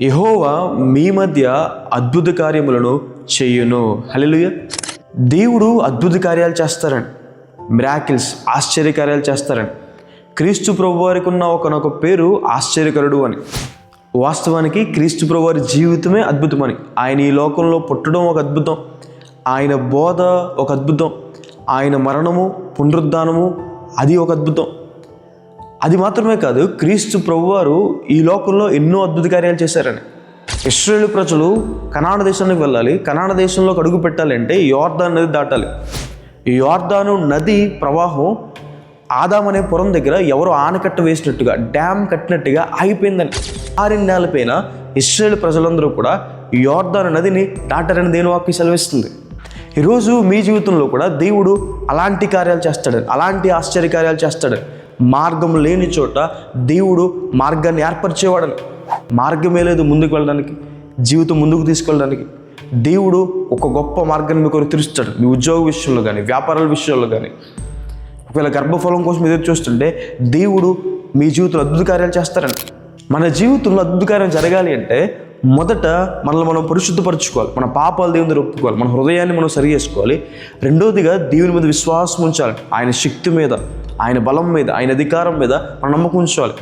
యెహోవా మీ మధ్య అద్భుత కార్యములను చేయును. హల్లెలూయా. దేవుడు అద్భుత కార్యాలు చేస్తారండి, మిరాకిల్స్, ఆశ్చర్యకార్యాలు చేస్తారండి. క్రీస్తు ప్రభు వారికి ఉన్న ఒకనొక పేరు ఆశ్చర్యకరుడు అని. వాస్తవానికి క్రీస్తు ప్రభు వారి జీవితమే అద్భుతమని. ఆయన ఈ లోకంలో పుట్టడం ఒక అద్భుతం, ఆయన బోధ ఒక అద్భుతం, ఆయన మరణము పునరుద్ధానము అది ఒక అద్భుతం. అది మాత్రమే కాదు, క్రీస్తు ప్రభువారు ఈ లోకంలో ఎన్నో అద్భుత కార్యాలు చేశారని. ఇశ్రాయేలు ప్రజలు కనాను దేశానికి వెళ్ళాలి, కనాను దేశంలోకి అడుగు పెట్టాలంటే యోర్దాను నది దాటాలి. ఈ యోర్దాను నది ప్రవాహం ఆదాం అనే పురం దగ్గర ఎవరో ఆనకట్ట వేసినట్టుగా, డ్యామ్ కట్టినట్టుగా ఆగిపోయిందని. 6 నెలల పైన ఇశ్రాయేలు ప్రజలందరూ కూడా యోర్దాను నదిని దాటారని దేవుని వాక్యం సెలవిస్తుంది. ఈరోజు మీ జీవితంలో కూడా దేవుడు అలాంటి కార్యాలు చేస్తాడని, అలాంటి ఆశ్చర్యకార్యాలు చేస్తాడని. మార్గం లేని చోట దేవుడు మార్గాన్ని ఏర్పరిచేవాడని. మార్గమే లేదు ముందుకు వెళ్ళడానికి, జీవితం ముందుకు తీసుకెళ్ళడానికి. దేవుడు ఒక గొప్ప మార్గాన్ని మీకు తెరుస్తాడు. మీ ఉద్యోగ విషయంలో కానీ, వ్యాపారాల విషయంలో కానీ. ఒకవేళ గర్భఫలం కోసం ఎదురు చూస్తుంటే దేవుడు మీ జీవితంలో అద్భుత కార్యాలు చేస్తారని. మన జీవితంలో అద్భుత కార్యం జరగాలి అంటే మొదట మనల్ని మనం పరిశుద్ధపరచుకోవాలి, మన పాపాలు దేవుని దగ్గర ఒప్పుకోవాలి, మన హృదయాన్ని మనం సరి చేసుకోవాలి. రెండోదిగా దేవుని మీద విశ్వాసం ఉంచాలి, ఆయన శక్తి మీద, ఆయన బలం మీద, ఆయన అధికారం మీద మనం నమ్మకం ఉంచాలి.